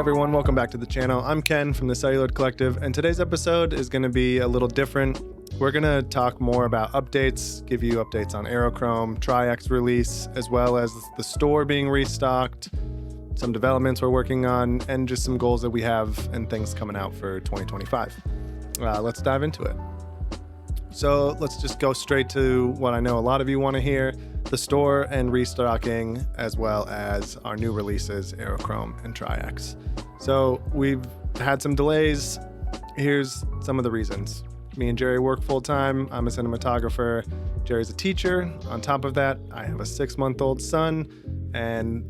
everyone, welcome back to the channel. I'm Ken from the Celluloid Collective, and today's episode is going to be a little different. We're going to talk more about updates, give you updates on Aerochrome, Tri-X release, as well as the store being restocked, some developments we're working on, and just some goals that we have and things coming out for 2025. Let's dive into it. So let's just go straight to what I know a lot of you want to hear, the store and restocking, as well as our new releases, Aerochrome and Tri-X. So we've had some delays. Here's some of the reasons. Me and Jerry work full-time. I'm a cinematographer. Jerry's a teacher. On top of that, I have a 6-month-old son, and,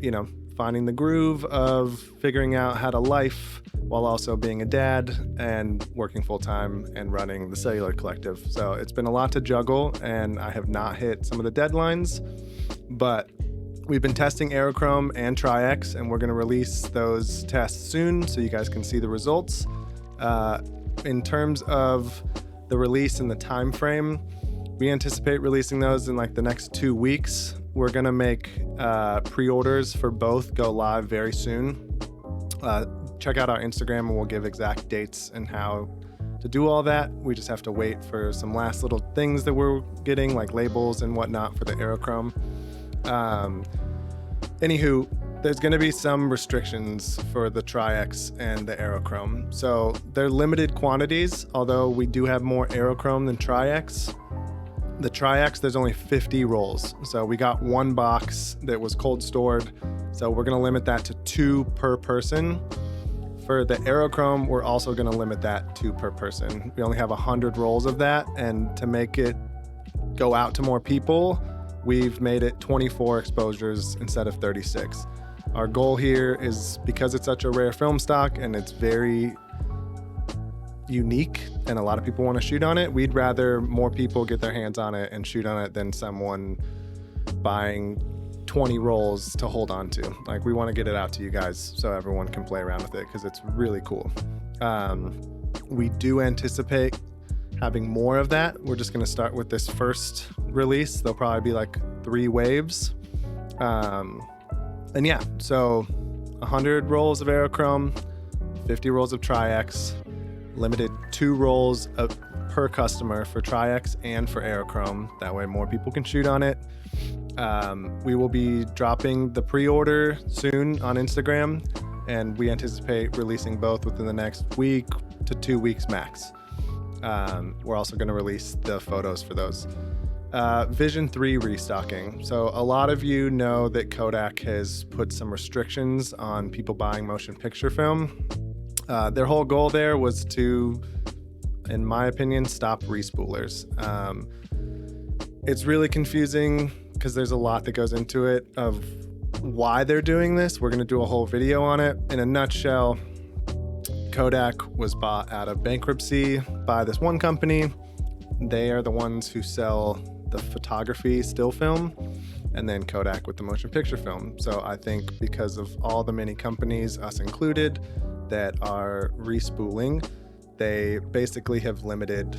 finding the groove of figuring out how to life while also being a dad and working full-time and running the Celluloid Collective. So it's been a lot to juggle, and I have not hit some of the deadlines, but we've been testing Aerochrome and Tri-X, and we're going to release those tests soon so you guys can see the results. In terms of the release and the time frame, we anticipate releasing those in the next 2 weeks. We're going to make pre-orders for both go live very soon. Check out our Instagram and we'll give exact dates and how to do all that. We just have to wait for some last little things that we're getting, like labels and whatnot for the Aerochrome. Anywho, there's going to be some restrictions for the Tri-X and the Aerochrome. So they're limited quantities, although we do have more Aerochrome than Tri-X. The Tri-X, there's only 50 rolls. So we got one box that was cold stored. So we're going to limit that to 2 per person. For the Aerochrome, we're also going to limit that 2 per person. We only have 100 rolls of that. And to make it go out to more people, we've made it 24 exposures instead of 36. Our goal here is, because it's such a rare film stock and it's very unique and a lot of people want to shoot on it, we'd rather more people get their hands on it and shoot on it than someone buying 20 rolls to hold on to. We want to get it out to you guys so everyone can play around with it because it's really cool. We do anticipate having more of that. We're just going to start with this first release. There'll probably be 3 waves. So 100 rolls of Aerochrome, 50 rolls of Tri-X, limited 2 rolls per customer for Tri-X and for Aerochrome. That way more people can shoot on it. We will be dropping the pre-order soon on Instagram, and we anticipate releasing both within the next week to 2 weeks max. We're also going to release the photos for those. Vision 3 restocking. So a lot of you know that Kodak has put some restrictions on people buying motion picture film. Their whole goal there was to, in my opinion, stop respoolers. It's really confusing because there's a lot that goes into it of why they're doing this. We're going to do a whole video on it. In a nutshell, Kodak was bought out of bankruptcy by this one company. They are the ones who sell the photography still film, and then Kodak with the motion picture film. So I think because of all the many companies, us included, that are respooling, they basically have limited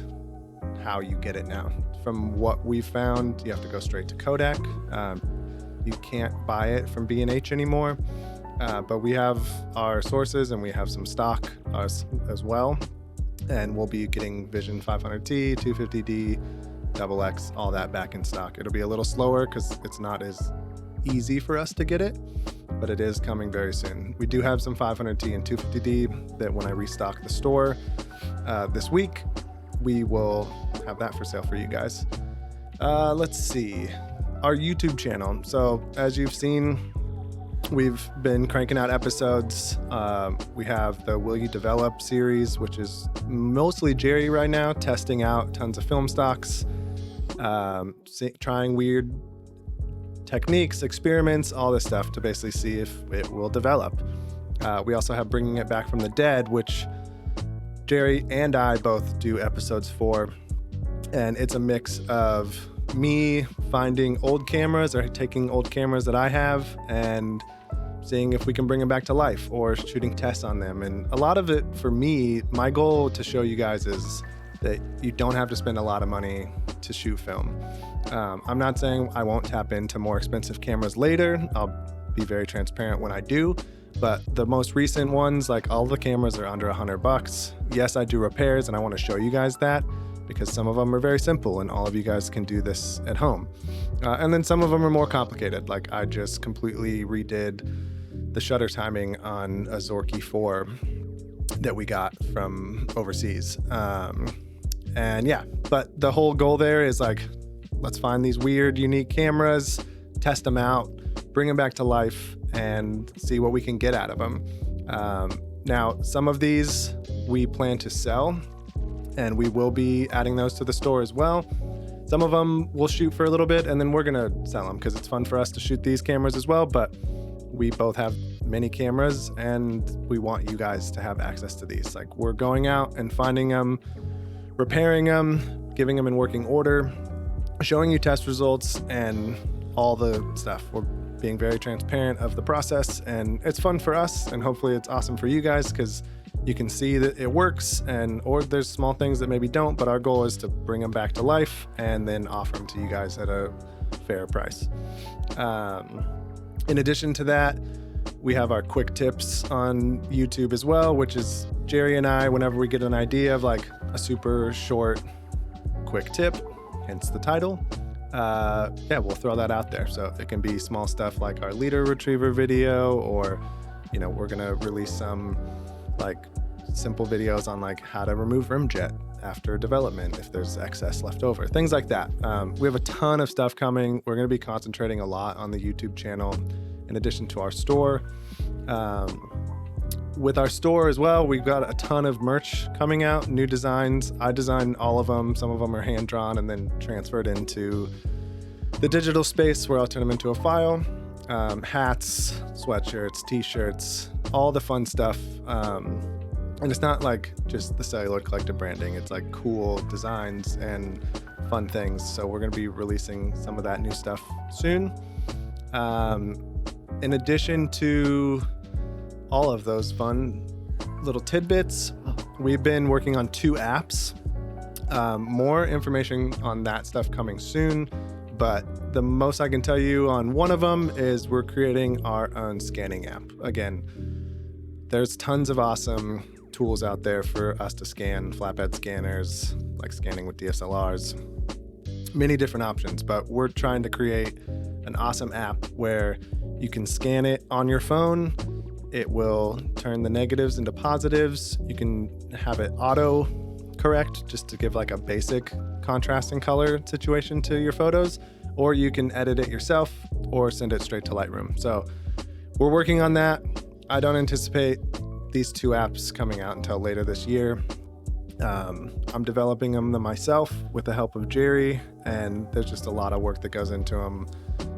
how you get it now. From what we've found, you have to go straight to Kodak. You can't buy it from B&H anymore, but we have our sources and we have some stock as well. And we'll be getting Vision 500T, 250D, XX, all that back in stock. It'll be a little slower because it's not as easy for us to get it, but it is coming very soon. We do have some 500T and 250D that when I restock the store this week, we will have that for sale for you guys. Let's see. Our YouTube channel. So as you've seen, we've been cranking out episodes. We have the Will You Develop series, which is mostly Jerry right now, testing out tons of film stocks, trying weird techniques, experiments, all this stuff to basically see if it will develop. We also have Bringing It Back from the Dead, which Jerry and I both do episodes for, and it's a mix of me finding old cameras or taking old cameras that I have and seeing if we can bring them back to life or shooting tests on them. And a lot of it for me, my goal to show you guys is that you don't have to spend a lot of money to shoot film. I'm not saying I won't tap into more expensive cameras later. I'll be very transparent when I do. But the most recent ones, like all the cameras are under $100. Yes, I do repairs and I want to show you guys that because some of them are very simple and all of you guys can do this at home. And then some of them are more complicated. Like I just completely redid the shutter timing on a Zorky 4 that we got from overseas. And yeah, but the whole goal there is like, let's find these weird, unique cameras, test them out, bring them back to life, and see what we can get out of them. Now, some of these we plan to sell, and we will be adding those to the store as well. Some of them we'll shoot for a little bit, and then we're gonna sell them because it's fun for us to shoot these cameras as well, but we both have many cameras, and we want you guys to have access to these. Like, we're going out and finding them, repairing them, giving them in working order, showing you test results, and all the stuff. We're being very transparent of the process, and it's fun for us, and hopefully it's awesome for you guys because you can see that it works, or there's small things that maybe don't, but our goal is to bring them back to life and then offer them to you guys at a fair price. In addition to that, we have our quick tips on YouTube as well, which is Jerry and I, whenever we get an idea of like a super short quick tip, hence the title, we'll throw that out there. So it can be small stuff like our leader retriever video, or, we're gonna release some like simple videos on like how to remove rimjet after development if there's excess left over, things like that. We have a ton of stuff coming. We're gonna be concentrating a lot on the YouTube channel in addition to our store. With our store as well, we've got a ton of merch coming out, new designs. I designed all of them. Some of them are hand drawn and then transferred into the digital space where I'll turn them into a file. Hats, sweatshirts, t-shirts, all the fun stuff. And it's not like just the Celluloid Collective branding. It's like cool designs and fun things. So we're gonna be releasing some of that new stuff soon. In addition to all of those fun little tidbits, we've been working on 2 apps. More information on that stuff coming soon, but the most I can tell you on one of them is we're creating our own scanning app. Again, there's tons of awesome tools out there for us to scan, flatbed scanners, like scanning with DSLRs, many different options, but we're trying to create an awesome app where you can scan it on your phone. It will turn the negatives into positives. You can have it auto correct just to give like a basic contrast and color situation to your photos, or you can edit it yourself or send it straight to Lightroom. So we're working on that. I don't anticipate these 2 apps coming out until later this year. I'm developing them myself with the help of Jerry, and there's just a lot of work that goes into them,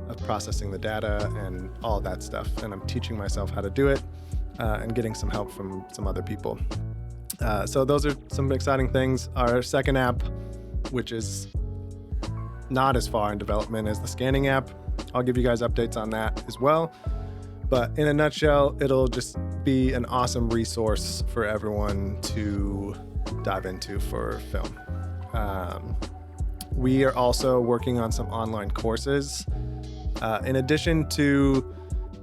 of processing the data and all that stuff. And I'm teaching myself how to do it and getting some help from some other people. So those are some exciting things. Our second app, which is not as far in development as the scanning app, I'll give you guys updates on that as well. But in a nutshell, it'll just be an awesome resource for everyone to dive into for film. We are also working on some online courses. In addition to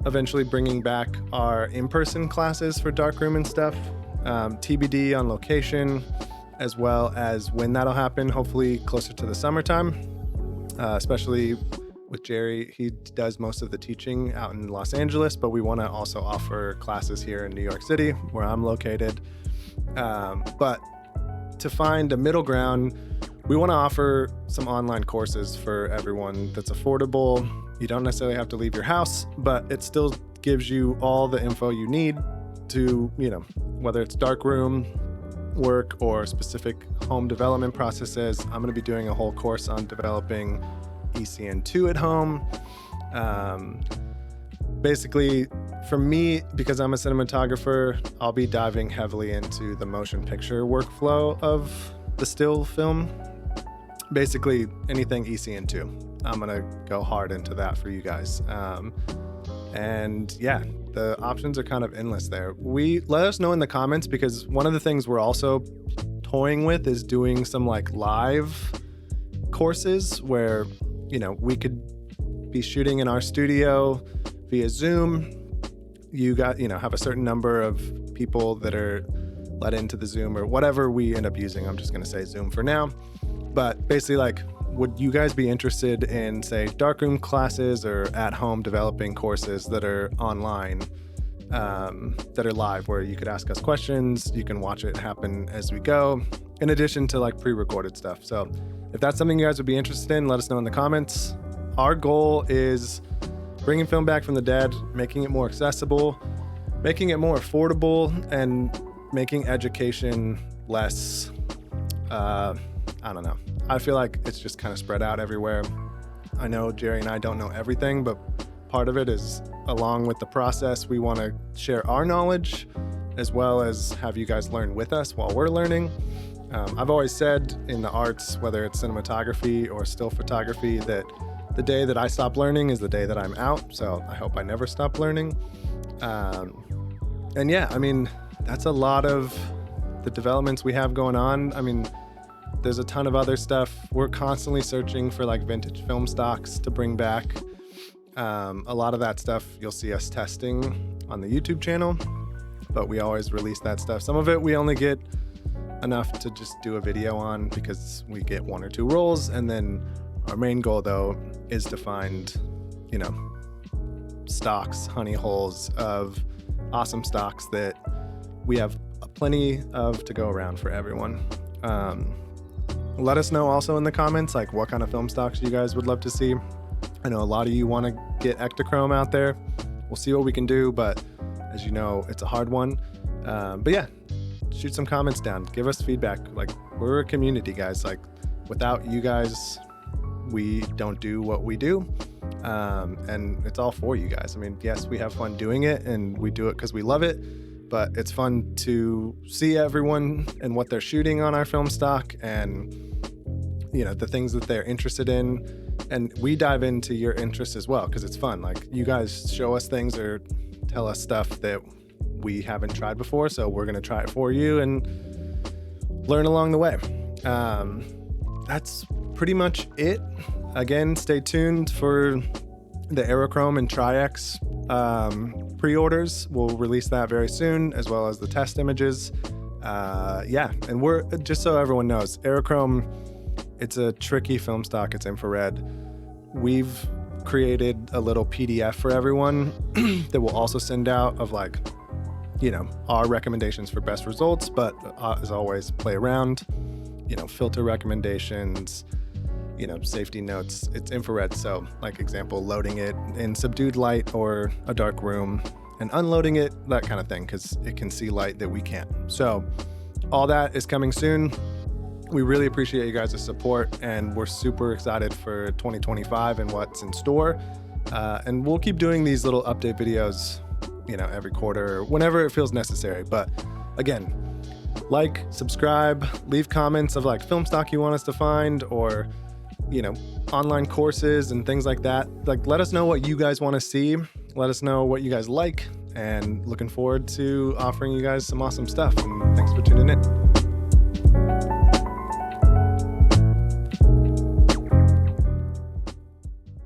eventually bringing back our in-person classes for darkroom and stuff, TBD on location, as well as when that'll happen, hopefully closer to the summertime, especially with Jerry. He does most of the teaching out in Los Angeles, but we want to also offer classes here in New York City, where I'm located. But to find a middle ground, we want to offer some online courses for everyone that's affordable. You don't necessarily have to leave your house, but it still gives you all the info you need to, whether it's darkroom work or specific home development processes. I'm going to be doing a whole course on developing ECN2 at home. Basically, for me, because I'm a cinematographer, I'll be diving heavily into the motion picture workflow of the still film. Basically, anything ECN2. I'm gonna go hard into that for you guys. And yeah, the options are kind of endless there. Let us know in the comments, because one of the things we're also toying with is doing some like live courses where, we could be shooting in our studio via Zoom. You have a certain number of people that are let into the Zoom or whatever we end up using. I'm just going to say Zoom for now. But basically, like, would you guys be interested in, say, darkroom classes or at-home developing courses that are online, that are live, where you could ask us questions, you can watch it happen as we go, in addition to like pre-recorded stuff. So if that's something you guys would be interested in, let us know in the comments. Our goal is bringing film back from the dead, making it more accessible, making it more affordable, and making education less, I don't know. I feel like it's just kind of spread out everywhere. I know Jerry and I don't know everything, but part of it is, along with the process, we want to share our knowledge as well as have you guys learn with us while we're learning. I've always said in the arts, whether it's cinematography or still photography, that the day that I stop learning is the day that I'm out. So I hope I never stop learning. And yeah, I mean, that's a lot of the developments we have going on. I mean, there's a ton of other stuff. We're constantly searching for like vintage film stocks to bring back. A lot of that stuff you'll see us testing on the YouTube channel, but we always release that stuff. Some of it we only get enough to just do a video on because we get 1 or 2 rolls. And then our main goal though is to find, stocks, honey holes of awesome stocks that we have plenty of to go around for everyone. Let us know also in the comments, like what kind of film stocks you guys would love to see. I know a lot of you want to get Ektachrome out there. We'll see what we can do, but as you know, it's a hard one. But yeah, shoot some comments down. Give us feedback. Like, we're a community, guys. Like, without you guys, we don't do what we do. And it's all for you guys. I mean, yes, we have fun doing it and we do it because we love it, but it's fun to see everyone and what they're shooting on our film stock and, the things that they're interested in. And we dive into your interests as well because it's fun. Like, you guys show us things or tell us stuff that we haven't tried before, so we're going to try it for you and learn along the way. That's pretty much it. Again, stay tuned for the Aerochrome and Tri-X pre-orders. We'll release that very soon, as well as the test images. And we're, just so everyone knows, Aerochrome, it's a tricky film stock. It's infrared. We've created a little PDF for everyone that we'll also send out of our recommendations for best results, but as always, play around, filter recommendations, safety notes. It's infrared. So like example, loading it in subdued light or a dark room and unloading it, that kind of thing, because it can see light that we can't. So all that is coming soon. We really appreciate you guys' support, and we're super excited for 2025 and what's in store. And we'll keep doing these little update videos, every quarter, whenever it feels necessary. But again, subscribe, leave comments of film stock you want us to find, or, online courses and things like that. Let us know what you guys want to see. Let us know what you guys like, and looking forward to offering you guys some awesome stuff. And thanks for tuning in.